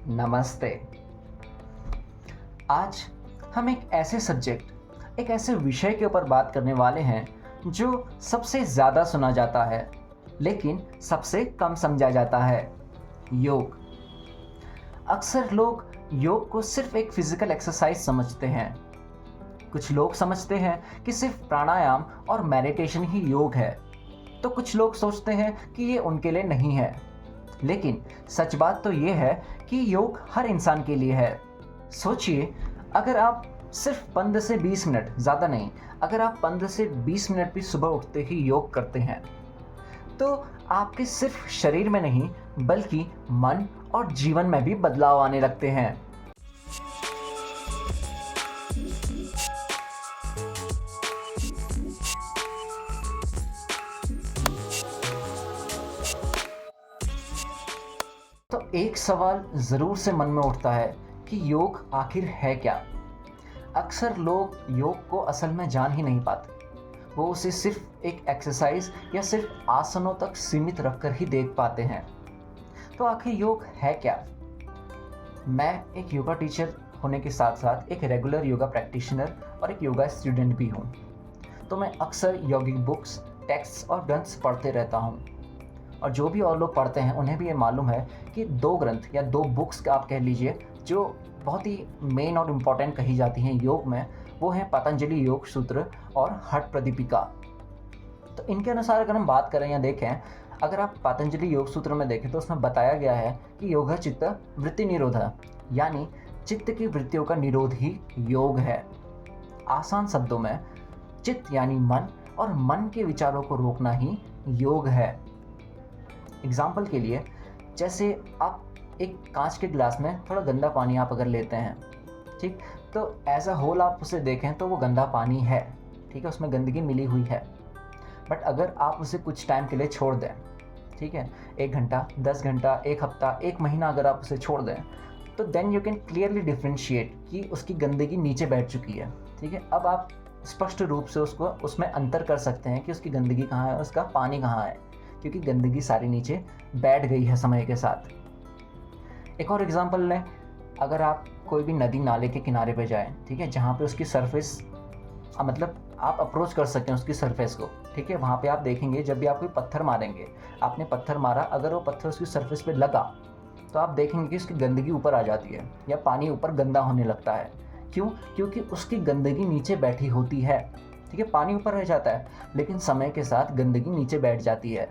नमस्ते। आज हम एक ऐसे विषय के ऊपर बात करने वाले हैं जो सबसे ज़्यादा सुना जाता है लेकिन सबसे कम समझा जाता है, योग। अक्सर लोग योग को सिर्फ एक फिजिकल एक्सरसाइज समझते हैं। कुछ लोग समझते हैं कि सिर्फ प्राणायाम और मेडिटेशन ही योग है, तो कुछ लोग सोचते हैं कि ये उनके लिए नहीं है। लेकिन सच बात तो ये है कि योग हर इंसान के लिए है। सोचिए, अगर आप सिर्फ 15 से 20 मिनट, ज़्यादा नहीं, अगर आप 15 से 20 मिनट भी सुबह उठते ही योग करते हैं तो आपके सिर्फ शरीर में नहीं बल्कि मन और जीवन में भी बदलाव आने लगते हैं। तो एक सवाल ज़रूर से मन में उठता है कि योग आखिर है क्या। अक्सर लोग योग को असल में जान ही नहीं पाते। वो उसे सिर्फ एक एक्सरसाइज या सिर्फ आसनों तक सीमित रखकर ही देख पाते हैं। तो आखिर योग है क्या? मैं एक योगा टीचर होने के साथ साथ एक रेगुलर योगा प्रैक्टिशनर और एक योगा स्टूडेंट भी हूँ। तो मैं अक्सर यौगिक बुक्स, टेक्स्ट और ग्रंथ्स पढ़ते रहता हूँ। और जो भी और लोग पढ़ते हैं उन्हें भी ये मालूम है कि 2 ग्रंथ या 2 बुक्स आप कह लीजिए जो बहुत ही मेन और इम्पॉर्टेंट कही जाती हैं योग में, वो हैं पतंजलि योग सूत्र और हठ प्रदीपिका। तो इनके अनुसार अगर हम बात करें या देखें, अगर आप पतंजलि योग सूत्र में देखें तो उसमें बताया गया है कि योग चित्त वृत्ति निरोध, यानी चित्त की वृत्तियों का निरोध ही योग है। आसान शब्दों में चित्त यानी मन और मन के विचारों को रोकना ही योग है। एग्जाम्पल के लिए, जैसे आप एक कांच के गिलास में थोड़ा गंदा पानी आप अगर लेते हैं, ठीक, तो एज अ होल आप उसे देखें तो वो गंदा पानी है, ठीक है, उसमें गंदगी मिली हुई है। बट अगर आप उसे कुछ टाइम के लिए छोड़ दें, ठीक है, 1 घंटा, 10 घंटा, 1 हफ्ता, 1 महीना अगर आप उसे छोड़ दें, तो then you can clearly differentiate कि उसकी गंदगी नीचे बैठ चुकी है। ठीक है, अब आप स्पष्ट रूप से उसमें अंतर कर सकते हैं कि उसकी गंदगी कहाँ है, उसका पानी कहाँ है, क्योंकि गंदगी सारी नीचे बैठ गई है समय के साथ। एक और एग्जांपल लें, अगर आप कोई भी नदी नाले के किनारे पे जाएं, ठीक है, जहाँ पे उसकी सरफेस मतलब आप अप्रोच कर सकते हैं उसकी सरफेस को, ठीक है, वहाँ पे आप देखेंगे जब भी आप कोई पत्थर मारेंगे, आपने पत्थर मारा, अगर वो पत्थर उसकी सरफेस पे लगा तो आप देखेंगे कि उसकी गंदगी ऊपर आ जाती है या पानी ऊपर गंदा होने लगता है। क्यों? क्योंकि उसकी गंदगी नीचे बैठी होती है। ठीक है, पानी ऊपर रह जाता है लेकिन समय के साथ गंदगी नीचे बैठ जाती है।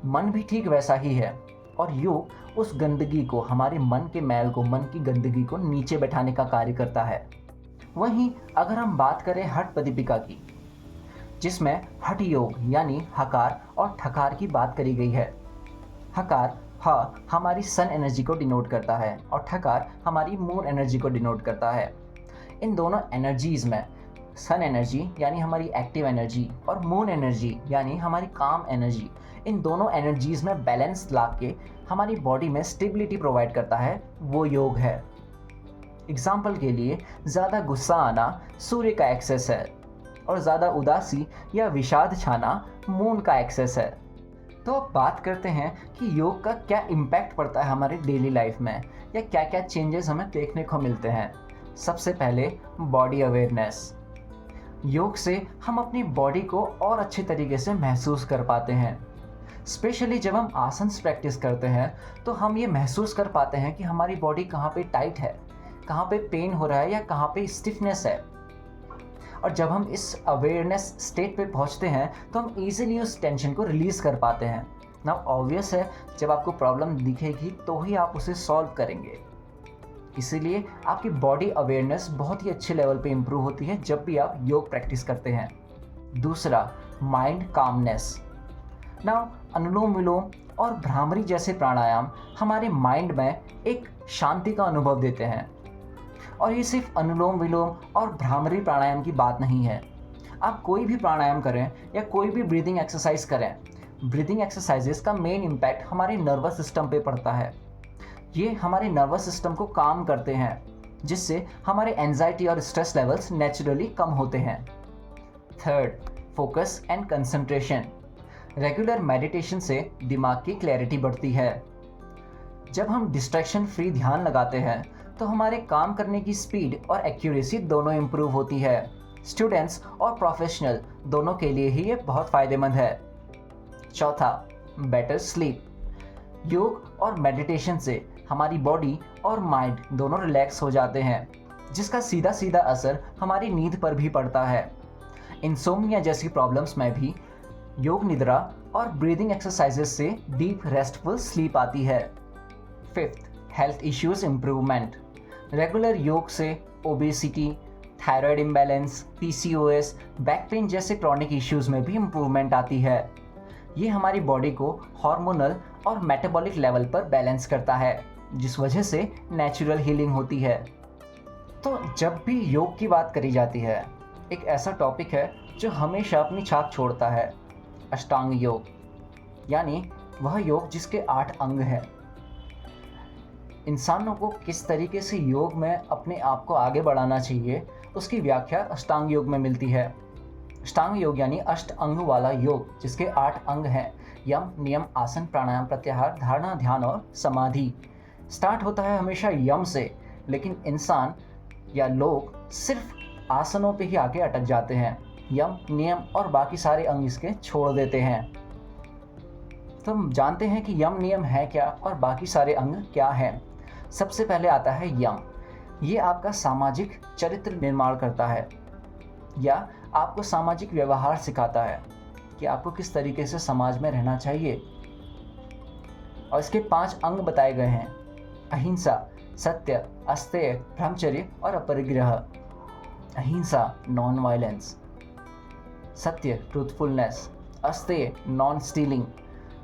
मन भी ठीक वैसा ही है, और योग उस गंदगी को, हमारे मन के मैल को, मन की गंदगी को नीचे बैठाने का कार्य करता है। वहीं अगर हम बात करें हठ प्रदीपिका की, जिसमें हठ योग यानी हकार और ठकार की बात करी गई है। हकार हमारी सन एनर्जी को डिनोट करता है और ठकार हमारी मून एनर्जी को डिनोट करता है। इन दोनों एनर्जीज में सन एनर्जी यानी हमारी एक्टिव एनर्जी और मून एनर्जी यानी हमारी काम एनर्जी, इन दोनों एनर्जीज में बैलेंस ला के हमारी बॉडी में स्टेबिलिटी प्रोवाइड करता है, वो योग है। एग्जाम्पल के लिए, ज़्यादा गुस्सा आना सूर्य का एक्सेस है और ज़्यादा उदासी या विषाद छाना मून का एक्सेस है। तो अब बात करते हैं कि योग का क्या इम्पैक्ट पड़ता है हमारे डेली लाइफ में, या क्या क्या चेंजेस हमें देखने को मिलते हैं। सबसे पहले बॉडी अवेयरनेस। योग से हम अपनी बॉडी को और अच्छे तरीके से महसूस कर पाते हैं। स्पेशली जब हम आसन्स प्रैक्टिस करते हैं तो हम ये महसूस कर पाते हैं कि हमारी बॉडी कहाँ पे टाइट है, कहाँ पे पेन हो रहा है या कहाँ पे स्टिफनेस है। और जब हम इस अवेयरनेस स्टेट पे पहुँचते हैं तो हम इजीली उस टेंशन को रिलीज़ कर पाते हैं। नाउ ऑब्वियस है, जब आपको प्रॉब्लम दिखेगी तो ही आप उसे सॉल्व करेंगे। इसीलिए आपकी बॉडी अवेयरनेस बहुत ही अच्छे लेवल पे इम्प्रूव होती है जब भी आप योग प्रैक्टिस करते हैं। दूसरा, माइंड कामनेस। नाउ अनुलोम विलोम और भ्रामरी जैसे प्राणायाम हमारे माइंड में एक शांति का अनुभव देते हैं। और ये सिर्फ अनुलोम विलोम और भ्रामरी प्राणायाम की बात नहीं है। आप कोई भी प्राणायाम करें या कोई भी ब्रीदिंग एक्सरसाइज करें, ब्रीदिंग एक्सरसाइजेस का मेन इम्पैक्ट हमारे नर्वस सिस्टम पे पड़ता है। ये हमारे नर्वस सिस्टम को काम करते हैं, जिससे हमारे एंजाइटी और स्ट्रेस लेवल्स नेचुरली कम होते हैं। Third, focus and concentration. Regular meditation से दिमाग की क्लैरिटी बढ़ती है। जब हम डिस्ट्रैक्शन फ्री ध्यान लगाते हैं तो हमारे काम करने की स्पीड और एक्यूरेसी दोनों इम्प्रूव होती है। स्टूडेंट्स और प्रोफेशनल दोनों के लिए ही ये बहुत फ़ायदेमंद है। चौथा, बेटर स्लीप। योग और मेडिटेशन से हमारी बॉडी और माइंड दोनों रिलैक्स हो जाते हैं, जिसका सीधा सीधा असर हमारी नींद पर भी पड़ता है। इंसोम्निया जैसी प्रॉब्लम्स में भी योग निद्रा और ब्रीदिंग एक्सरसाइजेस से डीप रेस्टफुल स्लीप आती है। Fifth, health issues improvement. Regular योग से obesity, thyroid imbalance, PCOS, back pain जैसे क्रॉनिक इश्यूज में भी इम्प्रूवमेंट आती है। ये हमारी बॉडी को हार्मोनल और मेटाबॉलिक लेवल पर बैलेंस करता है, जिस वजह से नेचुरल हीलिंग होती है। तो जब भी योग की बात करी जाती है, एक ऐसा टॉपिक है जो हमेशा अपनी छाप छोड़ता है, अष्टांग योग, यानी वह योग जिसके 8 अंग हैं। इंसानों को किस तरीके से योग में अपने आप को आगे बढ़ाना चाहिए, उसकी व्याख्या अष्टांग योग में मिलती है। अष्टांग योग यानी अष्ट अंग वाला योग, जिसके 8 अंग हैं, यम, नियम, आसन, प्राणायाम, प्रत्याहार, धारणा, ध्यान और समाधि। स्टार्ट होता है हमेशा यम से, लेकिन इंसान या लोग सिर्फ आसनों पे ही आके अटक जाते हैं। यम, नियम और बाकी सारे अंग इसके छोड़ देते हैं। तो हम जानते हैं कि यम नियम है क्या और बाकी सारे अंग क्या हैं। सबसे पहले आता है यम। ये आपका सामाजिक चरित्र निर्माण करता है या आपको सामाजिक व्यवहार सिखाता है कि आपको किस तरीके से समाज में रहना चाहिए। और इसके 5 अंग बताए गए हैं: अहिंसा, सत्य, अस्तेय, ब्रह्मचर्य और अपरिग्रह। अहिंसा, नॉन वायलेंस; सत्य, ट्रूथफुलनेस; अस्तेय, नॉन स्टीलिंग;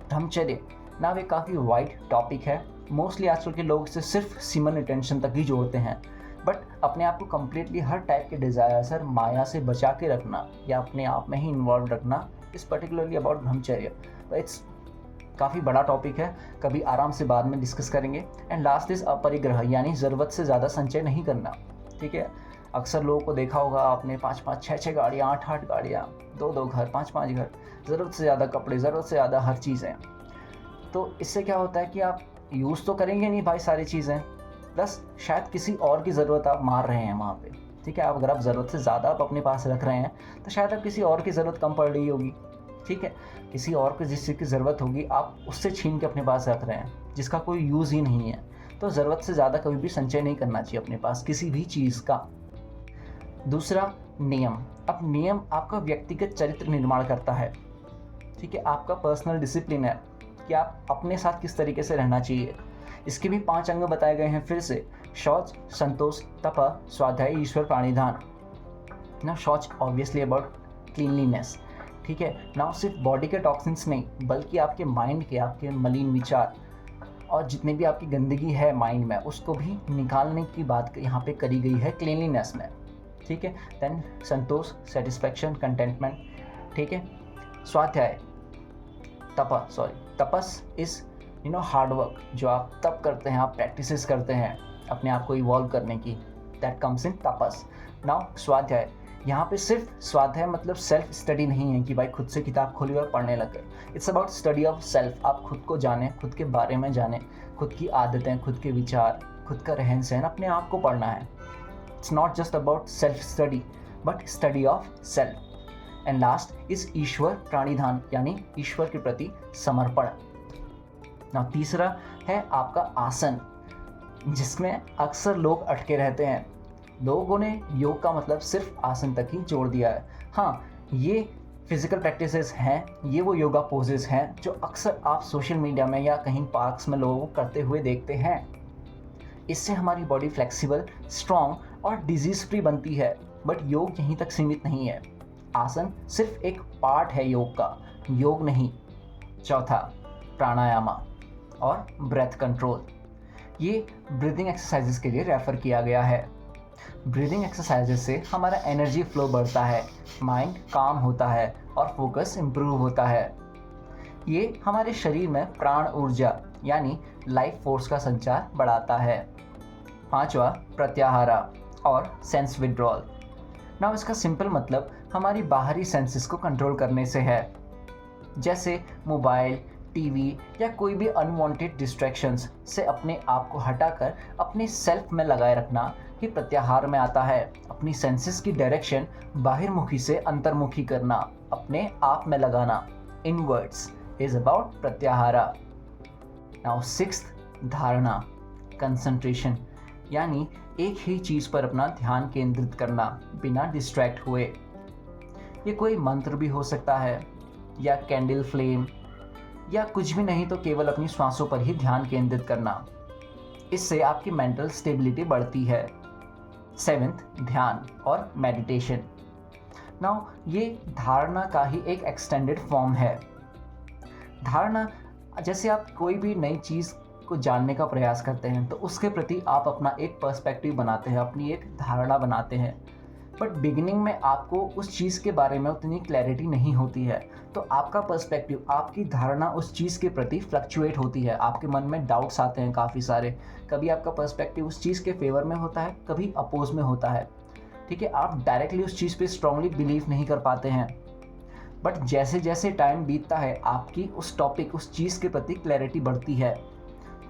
ब्रह्मचर्य ना वे काफ़ी वाइड टॉपिक है। मोस्टली आजकल के लोग इसे सिर्फ सीमन रिटेंशन तक ही जोड़ते हैं, बट अपने आप को कम्प्लीटली हर टाइप के डिज़ायर से, माया से बचा के रखना या अपने आप में ही इन्वॉल्व रखना इस पर्टिकुलरली अबाउट ब्रह्मचर्य। इट्स काफ़ी बड़ा टॉपिक है, कभी आराम से बाद में डिस्कस करेंगे। एंड लास्ट इज़ अपरिग्रह, यानी ज़रूरत से ज़्यादा संचय नहीं करना। ठीक है, अक्सर लोगों को देखा होगा आपने, 5-5, 6-6 गाड़ियाँ, 8-8 गाड़ियाँ, 2-2 घर, 5-5 घर, ज़रूरत से ज़्यादा कपड़े, ज़रूरत से ज़्यादा हर चीज़ें। तो इससे क्या होता है कि आप यूज़ तो करेंगे नहीं भाई सारी चीज़ें, प्लस शायद किसी और की ज़रूरत आप मार रहे हैं वहाँ पे। ठीक है, आप अगर आप ज़रूरत से ज़्यादा आप अपने पास रख रहे हैं तो शायद आप किसी और की ज़रूरत कम पड़ रही होगी। ठीक है, किसी और को जिस चीज़ की ज़रूरत होगी आप उससे छीन के अपने पास रख रहे हैं, जिसका कोई यूज़ ही नहीं है। तो ज़रूरत से ज़्यादा कभी भी संचय नहीं करना चाहिए अपने पास किसी भी चीज़ का। दूसरा, नियम। अब नियम आपका व्यक्तिगत चरित्र निर्माण करता है। ठीक है, आपका पर्सनल डिसिप्लिन है कि आप अपने साथ किस तरीके से रहना चाहिए। इसके भी 5 अंग बताए गए हैं फिर से: शौच, संतोष, तप, स्वाध्याय, ईश्वर, प्राणिधान। ना शौच ऑब्वियसली अबाउट क्लीनलीनेस। ठीक है, ना सिर्फ बॉडी के टॉक्सिन्स नहीं, बल्कि आपके माइंड के, आपके मलिन विचार और जितने भी आपकी गंदगी है माइंड में, उसको भी निकालने की बात यहाँ पे करी गई है क्लीनलीनेस में। ठीक है, देन संतोष, सेटिस्फैक्शन, कंटेंटमेंट। ठीक है, स्वाध्याय, तपस इज हार्ड वर्क, जो आप तप करते हैं, आप प्रैक्टिसेस करते हैं अपने आप को इवॉल्व करने की, दैट कम्स इन तपस। नाउ स्वाध्याय, यहाँ पे सिर्फ स्वाध्याय मतलब सेल्फ स्टडी नहीं है कि भाई खुद से किताब खोली और पढ़ने लग गए। It's about study of self. आप खुद को जाने, खुद के बारे में जाने, खुद की आदतें, खुद के विचार, खुद का रहन सहन, अपने आप को पढ़ना है। It's not just about self study but study of self. And last is ईश्वर प्राणिधान, यानी ईश्वर के प्रति समर्पण। ना तीसरा है आपका आसन, जिसमें अक्सर लोग अटके रहते हैं। लोगों ने योग का मतलब सिर्फ आसन तक ही जोड़ दिया है। हाँ, ये फिजिकल प्रैक्टिसेस हैं, ये वो योगा पोजेस हैं जो अक्सर आप सोशल मीडिया में या कहीं पार्क्स में लोगों को करते हुए देखते हैं। इससे हमारी बॉडी फ्लेक्सिबल, स्ट्रॉन्ग और डिजीज़ फ्री बनती है। बट योग यहीं तक सीमित नहीं है। आसन सिर्फ एक पार्ट है योग का, योग नहीं। चौथा, प्राणायामा और ब्रेथ कंट्रोल। ये ब्रीदिंग एक्सरसाइजेस के लिए रेफ़र किया गया है। ब्रीदिंग एक्सरसाइजेस से हमारा एनर्जी फ्लो बढ़ता है, माइंड काम होता है और फोकस इम्प्रूव होता है। ये हमारे शरीर में प्राण ऊर्जा यानी लाइफ फोर्स का संचार बढ़ाता है। पांचवा, प्रत्याहारा और सेंस विड्रॉल। नाउ इसका सिंपल मतलब हमारी बाहरी सेंसेस को कंट्रोल करने से है, जैसे मोबाइल, टीवी या कोई भी अनवांटेड डिस्ट्रैक्शंस से अपने आप को हटाकर अपने सेल्फ में लगाए रखना ही प्रत्याहार में आता है। अपनी सेंसेस की डायरेक्शन बाहिर्मुखी से अंतर्मुखी करना, अपने आप में लगाना, inwards is about pratyahara. Now sixth, धारणा, कंसंट्रेशन, यानी एक ही चीज पर अपना ध्यान केंद्रित करना बिना डिस्ट्रैक्ट हुए। ये कोई मंत्र भी हो सकता है या कैंडल फ्लेम या कुछ भी नहीं तो केवल अपनी श्वासों पर ही ध्यान केंद्रित करना। इससे आपकी मेंटल स्टेबिलिटी बढ़ती है। सेवेंथ, ध्यान और मेडिटेशन। नाउ ये धारणा का ही एक एक्सटेंडेड फॉर्म है। धारणा, जैसे आप कोई भी नई चीज़ को जानने का प्रयास करते हैं तो उसके प्रति आप अपना एक पर्सपेक्टिव बनाते हैं, अपनी एक धारणा बनाते हैं। बट बिगिनिंग में आपको उस चीज़ के बारे में उतनी क्लैरिटी नहीं होती है, तो आपका पर्सपेक्टिव, आपकी धारणा उस चीज़ के प्रति फ्लक्चुएट होती है। आपके मन में डाउट्स आते हैं काफ़ी सारे। कभी आपका पर्सपेक्टिव उस चीज़ के फेवर में होता है, कभी अपोज में होता है। ठीक है, आप डायरेक्टली उस चीज़ पे स्ट्रांगली बिलीव नहीं कर पाते हैं। बट जैसे जैसे टाइम बीतता है आपकी उस टॉपिक, उस चीज़ के प्रति क्लैरिटी बढ़ती है,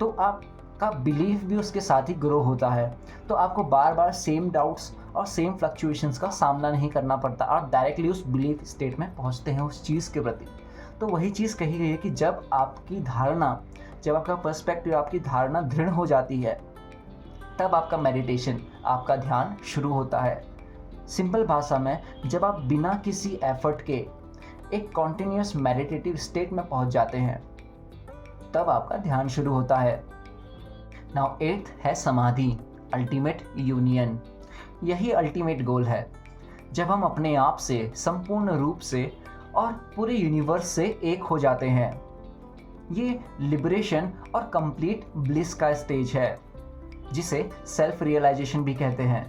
तो आपका बिलीफ भी उसके साथ ही ग्रो होता है। तो आपको बार बार सेम डाउट्स और सेम फ्लक्चुएशंस का सामना नहीं करना पड़ता। आप डायरेक्टली उस बिलीफ स्टेट में पहुंचते हैं उस चीज़ के प्रति। तो वही चीज़ कही गई है कि जब आपकी धारणा, जब आपका पर्सपेक्टिव, आपकी धारणा दृढ़ हो जाती है, तब आपका मेडिटेशन, आपका ध्यान शुरू होता है। सिंपल भाषा में, जब आप बिना किसी एफर्ट के एक कॉन्टिन्यूस मेडिटेटिव स्टेट में पहुंच जाते हैं, तब आपका ध्यान शुरू होता है। नाउ एट्थ है समाधि, अल्टीमेट यूनियन। यही अल्टीमेट गोल है, जब हम अपने आप से संपूर्ण रूप से और पूरे यूनिवर्स से एक हो जाते हैं। ये लिबरेशन और कंप्लीट ब्लिस का स्टेज है, जिसे सेल्फ रियलाइजेशन भी कहते हैं।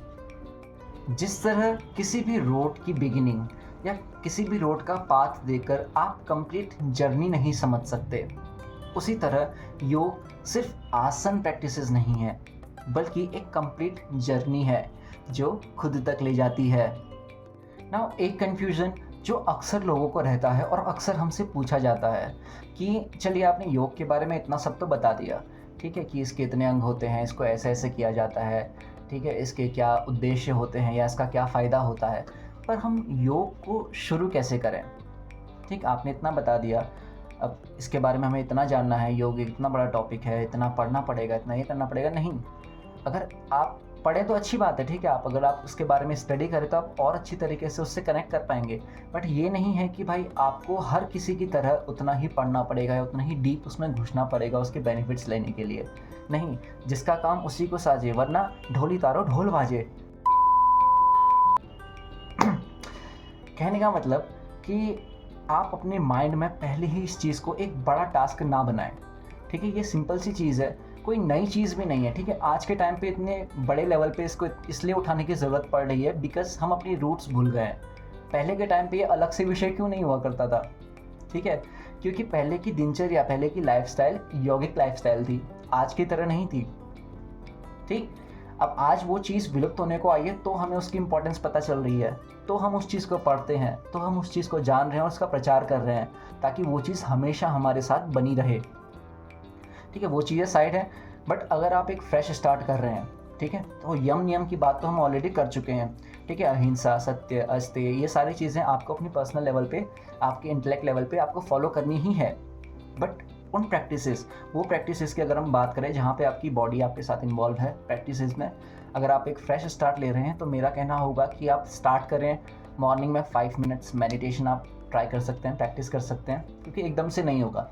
जिस तरह किसी भी रोड की बिगिनिंग या किसी भी रोड का पाथ देखकर आप कंप्लीट जर्नी नहीं समझ सकते, उसी तरह योग सिर्फ आसन प्रैक्टिसेस नहीं है, बल्कि एक कंप्लीट जर्नी है जो खुद तक ले जाती है। नाउ एक कंफ्यूजन जो अक्सर लोगों को रहता है और अक्सर हमसे पूछा जाता है कि चलिए आपने योग के बारे में इतना सब तो बता दिया, ठीक है, कि इसके इतने अंग होते हैं, इसको ऐसे ऐसे किया जाता है, ठीक है, इसके क्या उद्देश्य होते हैं या इसका क्या फ़ायदा होता है, पर हम योग को शुरू कैसे करें? ठीक, आपने इतना बता दिया, अब इसके बारे में हमें इतना जानना है, योग इतना बड़ा टॉपिक है, इतना पढ़ना पड़ेगा, इतना ये करना पड़ेगा। नहीं, अगर आप पढ़े तो अच्छी बात है, ठीक है, अगर आप उसके बारे में स्टडी करें तो आप और अच्छी तरीके से उससे कनेक्ट कर पाएंगे। बट ये नहीं है कि भाई आपको हर किसी की तरह उतना ही पढ़ना पड़ेगा या उतना ही डीप उसमें घुसना पड़ेगा उसके बेनिफिट्स लेने के लिए। नहीं, जिसका काम उसी को साजे, वरना ढोली तारो ढोल बाजे। कहने का मतलब कि आप अपने माइंड में पहले ही इस चीज़ को एक बड़ा टास्क ना बनाएं। ठीक है, ये सिंपल सी चीज़ है, कोई नई चीज़ भी नहीं है। ठीक है, आज के टाइम पे इतने बड़े लेवल पे इसको इसलिए उठाने की ज़रूरत पड़ रही है बिकॉज हम अपनी रूट्स भूल गए हैं। पहले के टाइम पे ये अलग से विषय क्यों नहीं हुआ करता था? ठीक है, क्योंकि पहले की दिनचर्या, पहले की लाइफस्टाइल यौगिक लाइफस्टाइल थी, आज की तरह नहीं थी। ठीक, अब आज वो चीज़ विलुप्त होने को आई है तो हमें उसकी इंपॉर्टेंस पता चल रही है, तो हम उस चीज़ को पढ़ते हैं, तो हम उस चीज़ को जान रहे हैं और उसका प्रचार कर रहे हैं ताकि वो चीज़ हमेशा हमारे साथ बनी रहे। ठीक है, वो चीज़ें साइड है। बट अगर आप एक फ्रेश स्टार्ट कर रहे हैं, ठीक है, तो यम नियम की बात तो हम ऑलरेडी कर चुके हैं। ठीक है, अहिंसा, सत्य, अस्तेय, ये सारी चीज़ें आपको अपनी पर्सनल लेवल पे, आपके इंटेलेक्ट लेवल पे आपको फॉलो करनी ही है। बट उन प्रैक्टिसेस, वो प्रैक्टिसेस की अगर हम बात करें जहाँ पे आपकी बॉडी आपके साथ इन्वॉल्व है प्रैक्टिसेस में, अगर आप एक फ्रेश स्टार्ट ले रहे हैं तो मेरा कहना होगा कि आप स्टार्ट करें मॉर्निंग में 5 मिनट्स मेडिटेशन आप ट्राई कर सकते हैं, प्रैक्टिस कर सकते हैं, क्योंकि एकदम से नहीं होगा।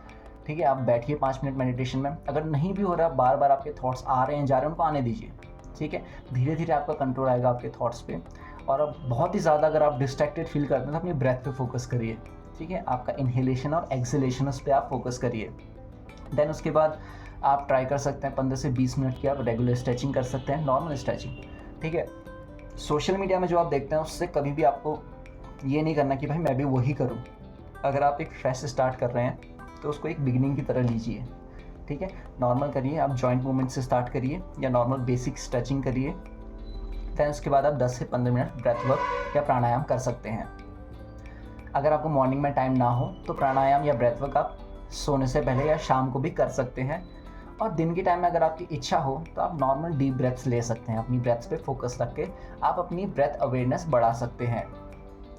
ठीक है, आप बैठिए 5 मिनट मेडिटेशन में, अगर नहीं भी हो रहा, बार बार आपके थॉट्स आ रहे हैं जा रहे हैं, उनको आने दीजिए। ठीक है, धीरे धीरे आपका कंट्रोल आएगा आपके थॉट्स पे। और अब बहुत ही ज़्यादा अगर आप डिस्ट्रैक्टेड फील करते हैं तो अपनी ब्रेथ पे फोकस करिए। ठीक है, आपका इनहेलेशन और एक्सहेलेशन उस पर आप फोकस करिए। देन उसके बाद आप ट्राई कर सकते हैं 15 से 20 मिनट की आप रेगुलर स्ट्रेचिंग कर सकते हैं, नॉर्मल स्ट्रेचिंग। ठीक है, सोशल मीडिया में जो आप देखते हैं उससे कभी भी आपको ये नहीं करना कि भाई मैं भी वही करूं। अगर आप एक फ्रेश स्टार्ट कर रहे हैं तो उसको एक बिगिनिंग की तरह लीजिए। ठीक है, नॉर्मल करिए, आप जॉइंट मूवमेंट से स्टार्ट करिए या नॉर्मल बेसिक स्ट्रेचिंग करिए। दैन उसके बाद आप 10 से 15 मिनट ब्रेथ वर्क या प्राणायाम कर सकते हैं। अगर आपको मॉर्निंग में टाइम ना हो तो प्राणायाम या ब्रेथ वर्क आप सोने से पहले या शाम को भी कर सकते हैं। और दिन के टाइम में अगर आपकी इच्छा हो तो आप नॉर्मल डीप ब्रेथ्स ले सकते हैं। अपनी ब्रेथ्स पे फोकस रख के आप अपनी ब्रेथ अवेयरनेस बढ़ा सकते हैं।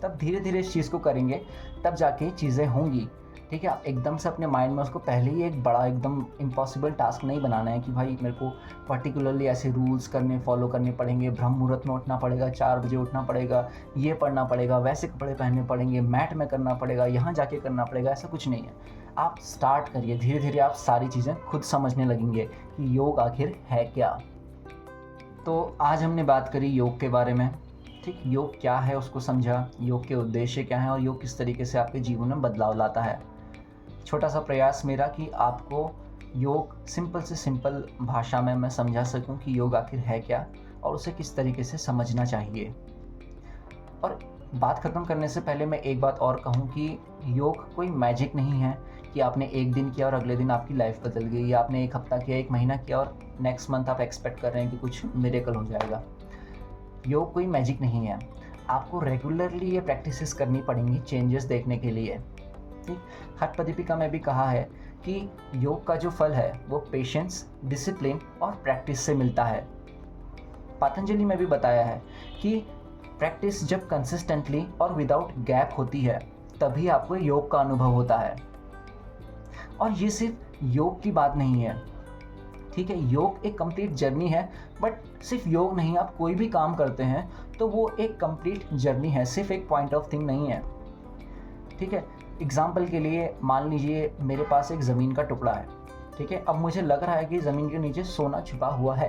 तब धीरे धीरे इस चीज़ को करेंगे, तब जाके चीज़ें होंगी। ठीक है, आप एकदम से अपने माइंड में उसको पहले ही एक बड़ा एकदम इम्पॉसिबल टास्क नहीं बनाना है कि भाई मेरे को पर्टिकुलरली ऐसे रूल्स फॉलो करने पड़ेंगे, ब्रह्म मुहूर्त में उठना पड़ेगा, 4 बजे उठना पड़ेगा, ये पढ़ना पड़ेगा, वैसे कपड़े पहनने पड़ेंगे, मैट में करना पड़ेगा, यहाँ जाके करना पड़ेगा, ऐसा कुछ नहीं है। आप स्टार्ट करिए, धीरे धीरे आप सारी चीज़ें खुद समझने लगेंगे कि योग आखिर है क्या। तो आज हमने बात करी योग के बारे में। ठीक, योग क्या है उसको समझा, योग के उद्देश्य क्या हैं और योग किस तरीके से आपके जीवन में बदलाव लाता है। छोटा सा प्रयास मेरा कि आपको योग सिंपल से सिंपल भाषा में मैं समझा सकूं कि योग आखिर है क्या और उसे किस तरीके से समझना चाहिए। और बात ख़त्म करने से पहले मैं एक बात और कहूं कि योग कोई मैजिक नहीं है कि आपने एक दिन किया और अगले दिन आपकी लाइफ बदल गई, या आपने एक हफ्ता किया, एक महीना किया और नेक्स्ट मंथ आप एक्सपेक्ट कर रहे हैं कि कुछ मिरेकल हो जाएगा। योग कोई मैजिक नहीं है। आपको रेगुलरली ये प्रैक्टिसेस करनी पड़ेंगी चेंजेस देखने के लिए। ठीक, हठपदीपिका में भी कहा है कि योग का जो फल है वो पेशेंस, डिसिप्लिन और प्रैक्टिस से मिलता है। पतंजलि में भी बताया है कि प्रैक्टिस जब कंसिस्टेंटली और विदाउट गैप होती है तभी आपको योग का अनुभव होता है। और ये सिर्फ योग की बात नहीं है। ठीक है, योग एक कंप्लीट जर्नी है, बट सिर्फ योग नहीं, आप कोई भी काम करते हैं तो वो एक कंप्लीट जर्नी है, सिर्फ एक पॉइंट ऑफ थिंग नहीं है। ठीक है, एग्जाम्पल के लिए मान लीजिए मेरे पास एक ज़मीन का टुकड़ा है। ठीक है, अब मुझे लग रहा है कि ज़मीन के नीचे सोना छिपा हुआ है।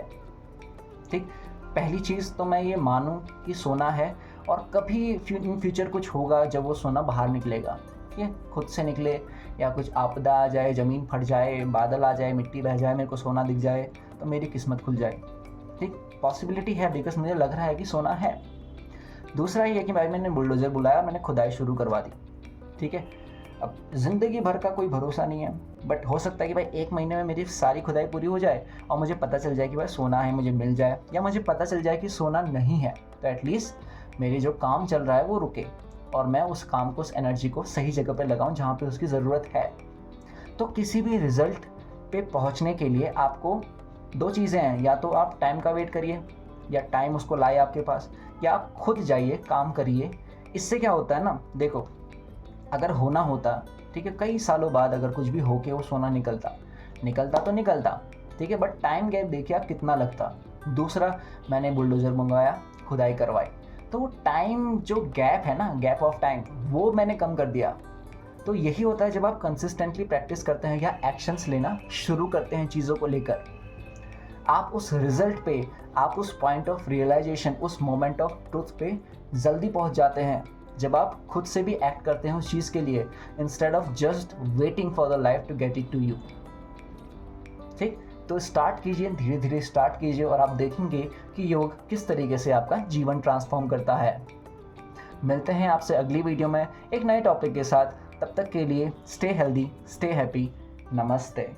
ठीक, पहली चीज़ तो मैं ये मानूं कि सोना है और कभी इन फ्यूचर कुछ होगा जब वो सोना बाहर निकलेगा। ये खुद से निकले या कुछ आपदा आ जाए, ज़मीन फट जाए, बादल आ जाए, मिट्टी बह जाए, मेरे को सोना दिख जाए तो मेरी किस्मत खुल जाए। ठीक, पॉसिबिलिटी है बिकॉज मुझे लग रहा है कि सोना है। दूसरा ये है कि भाई मैंने बुलडोज़र बुलाया, मैंने खुदाई शुरू करवा दी। ठीक है, अब ज़िंदगी भर का कोई भरोसा नहीं है, बट हो सकता है कि भाई 1 महीने में मेरी सारी खुदाई पूरी हो जाए और मुझे पता चल जाए कि भाई सोना है, मुझे मिल जाए, या मुझे पता चल जाए कि सोना नहीं है, तो एटलीस्ट मेरी जो काम चल रहा है वो रुके और मैं उस काम को, उस एनर्जी को सही जगह पे लगाऊं जहाँ पे उसकी ज़रूरत है। तो किसी भी रिज़ल्ट पे पहुँचने के लिए आपको 2 चीज़ें हैं, या तो आप टाइम का वेट करिए या टाइम उसको लाए आपके पास, या आप खुद जाइए काम करिए। इससे क्या होता है ना, देखो अगर होना होता, ठीक है, कई सालों बाद अगर कुछ भी होके वो सोना निकलता तो निकलता, ठीक है, बट टाइम गैप देखिए आप कितना लगता। दूसरा, मैंने बुलडोज़र मंगवाया, खुदाई करवाई, तो वो टाइम जो गैप है ना, गैप ऑफ टाइम, वो मैंने कम कर दिया। तो यही होता है जब आप कंसिस्टेंटली प्रैक्टिस करते हैं या एक्शंस लेना शुरू करते हैं चीज़ों को लेकर, आप उस रिजल्ट पे, आप उस पॉइंट ऑफ रियलाइजेशन, उस मोमेंट ऑफ ट्रुथ पे जल्दी पहुंच जाते हैं जब आप खुद से भी एक्ट करते हैं उस चीज़ के लिए, instead of just waiting for the life to get it to you. ठीक, तो स्टार्ट कीजिए, धीरे धीरे स्टार्ट कीजिए और आप देखेंगे कि योग किस तरीके से आपका जीवन ट्रांसफॉर्म करता है। मिलते हैं आपसे अगली वीडियो में एक नए टॉपिक के साथ। तब तक के लिए स्टे हेल्दी, स्टे हैप्पी, नमस्ते।